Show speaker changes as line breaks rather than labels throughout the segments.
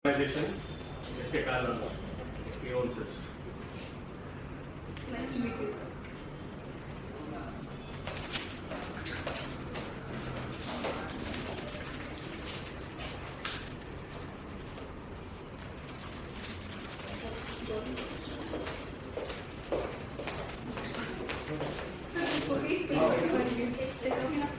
Organization, SK Kalan, he owns it.
Nice to meet you, sir. Sir, please speak for you. Take a look.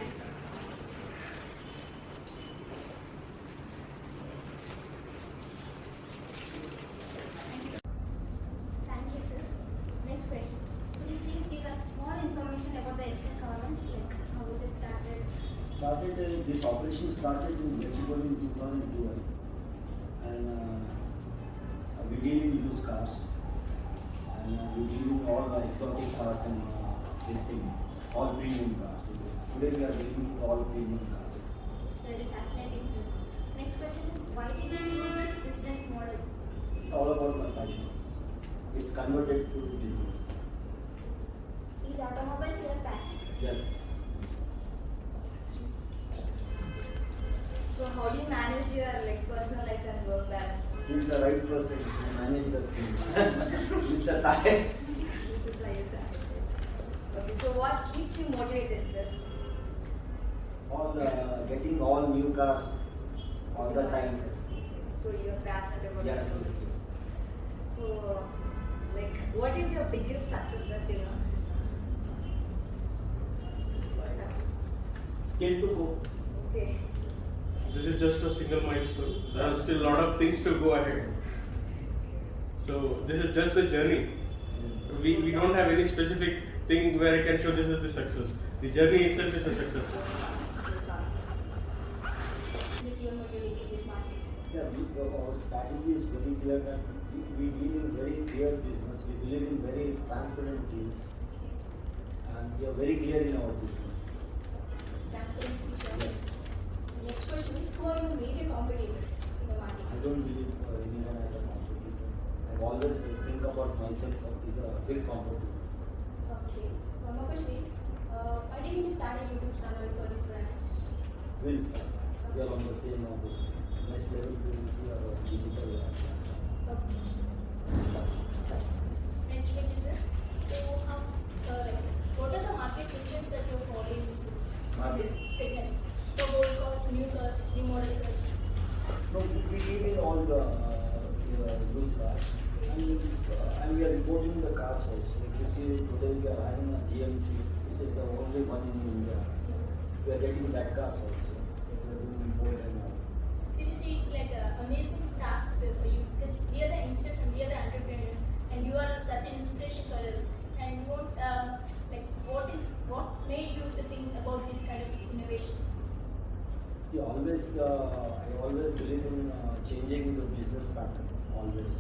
Thank you, sir. Next question. Could you please give us more information about the SK Government, like how it started?
This operation started in Mexico in 2012, and we deal in used cars, and we deal in all the exotic cars and this thing, all premium cars. Today we are dealing with all premium cars.
It's very fascinating, sir. Next question is, why did you choose this business model?
It's all about my passion. It's converted to business.
Is automobiles your passion?
Yes.
So how do you manage your personal life and work balance?
He's the right person to manage the things. He's the type.
This is like that. Okay, so what keeps you motivated, sir?
Getting all new cars all the time.
So you're passionate about
Yes.
it. So, what is your biggest success, sir, till now?
Skill to go.
Okay.
This is just a single milestone. There are still a lot of things to go ahead. So this is just the journey. We don't have any specific thing where I can show this is the success. The journey itself is a success.
This your motivation in this market.
Yeah, our strategy is very clear that we deal in very clear business. We believe in very transparent deals, and we are very clear in our business.
Transparency, sure.
Yes.
Next question is, who are your major competitors in the market?
I don't believe anyone as a competitor. I always think about myself as a big competitor.
Okay. One more question is, why did you start a YouTube channel for this branch?
We'll start. We are on the same office. Next level we are a digital lab.
Okay. Next question is, so what are the market segments that you're following?
Market?
Segments. For old cars, new cars, new model cars.
No, we deal in all the used cars, and we are importing the cars also. If you see today we are having a GMC, which is the only one in India. We are getting that cars also. We are doing import and all.
Seriously, it's like an amazing task, sir, for you, because we are the youngsters and we are the entrepreneurs, and you are such an inspiration for us. And what made you to think about these kind of innovations?
See, I always believe in changing the business pattern. Always,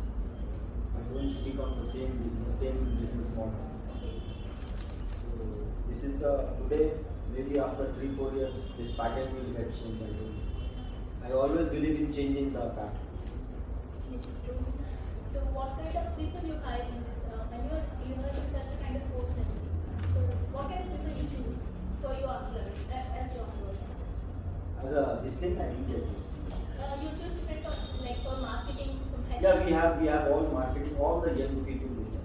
I don't stick on the same business model. So this is today. Maybe after 3-4 years, this pattern will get changed. I always believe in changing the pattern.
It's true. So, what kind of people you hire in this? When you are in such a kind of postness, so what kind of people you choose for your employees as your employees?
This thing I didn't get it.
You choose different for marketing.
Yeah, we have all marketing, all the young people listen.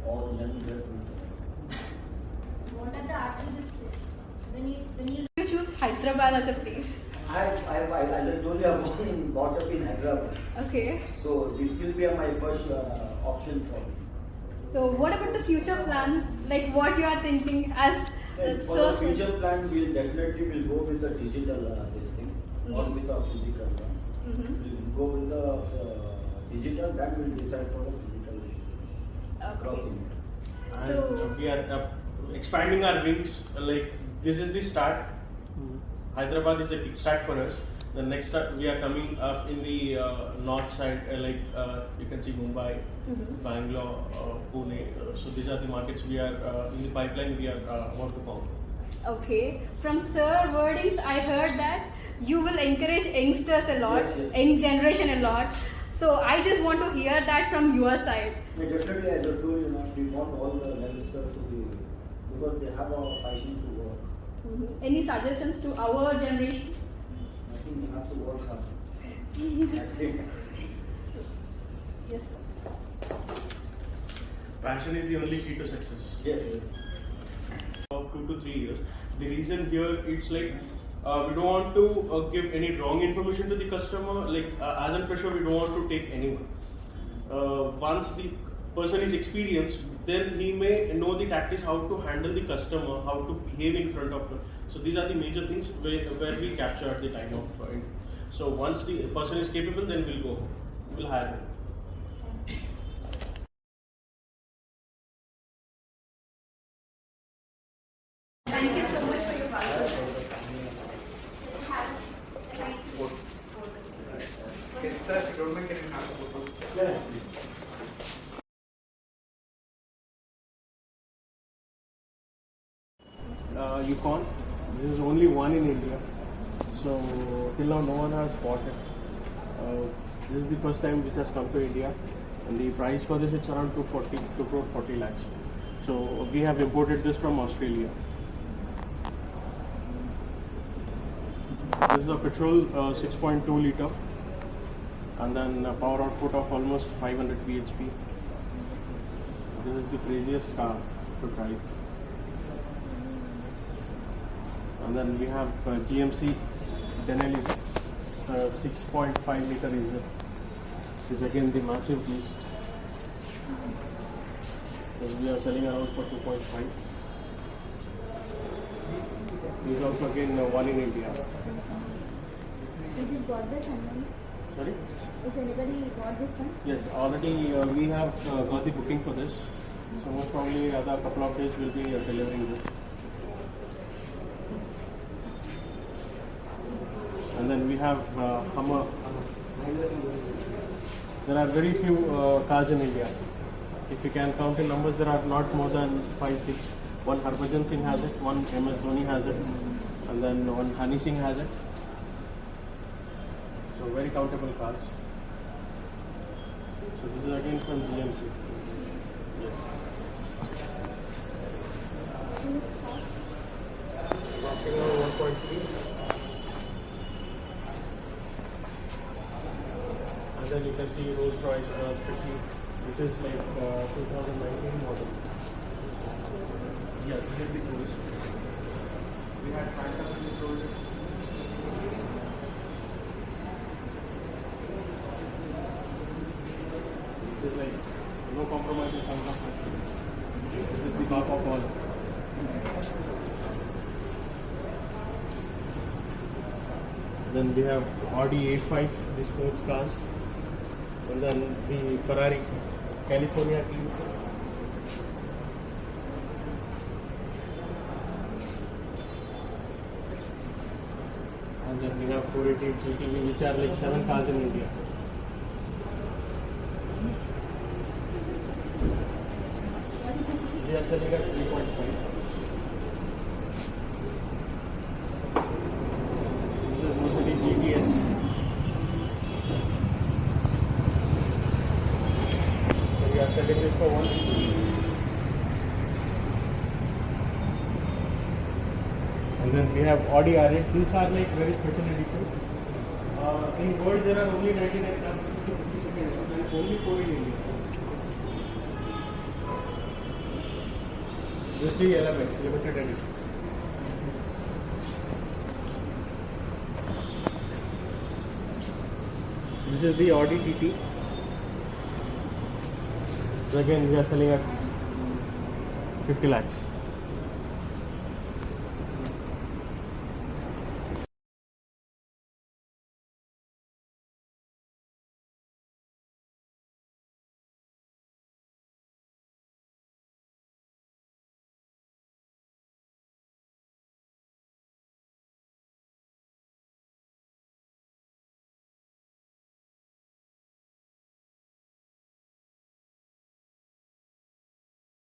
All young girls listen.
What are the attributes when you
You choose Hyderabad as a place.
As I told you, I'm brought up in Hyderabad.
Okay.
So this will be my first option for me.
So what about the future plan? Like what you are thinking as
For the future plan, we'll definitely go with the digital this thing, not with the physical one. We'll go with the digital, then we'll decide for the physical across India.
And
So-
we are expanding our wings. This is the start. Hyderabad is a kickstart for us. The next start, we are coming up in the north side, you can see Mumbai, Bangalore, Pune. So these are the markets we are in the pipeline. We are about to come.
Okay. From Sir wordings, I heard that you will encourage youngsters a lot,
Yes.
young generation a lot. So I just want to hear that from your side.
Yeah, definitely, as I told you, we want all the youngsters to be, because they have a passion to work.
Any suggestions to our generation?
I think we have to work hard. That's it.
Yes, sir.
Passion is the only key to success.
Yes.
Of 2 to 3 years. The reason here it's like we don't want to give any wrong information to the customer. Like as a fresher, we don't want to take anyone. Once the person is experienced, then he may know the tactics, how to handle the customer, how to behave in front of him. So these are the major things where we capture at the time of interview. So once the person is capable, then we'll go home. We'll hire him.
Thank you so much for your valuable.
Sir, if you don't mind, can you have a photo?
Yeah.
Yukon. This is only one in India. So till now no one has bought it. This is the first time which has come to India, and the price for this it's around 2 crore 40 lakhs. So we have imported this from Australia. This is a petrol 6.2 liter, and then a power output of almost 500 bhp. This is the craziest car to drive. And then we have GMC Denali 6.5 liter engine. This is again the massive beast. So we are selling around for 2.5. This is also again one in India.
Is it got this one?
Sorry?
Is anybody got this one?
Yes, already we have got the booking for this. So most probably other couple of days we'll be delivering this. And then we have Hummer. There are very few cars in India. If you can count in numbers, there are not more than 5, 6. One Harbhajan Singh has it, one MS Dhoni has it, and then one Hani Singh has it. So very countable cars. So this is again from GMC. Yes. Asking around 1.3. And then you can see Rolls Royce especially, which is like 2019 model. Yeah, this is the Cruise. We had Phantom we sold it. This is like no compromise in terms of materials. This is the car of all. Then we have Audi A5, the sports cars. And then the Ferrari California team. And then we have 488 GTV, which are like 7 cars in India. We are selling at 3.5. This is Mercedes GTS. So we are selling this for 160. And then we have Audi R8. These are like very special edition. In world there are only 99 cars, and only 4 in India. This is the LMX limited edition. This is the Audi TT. So again we are selling at 50 lakhs.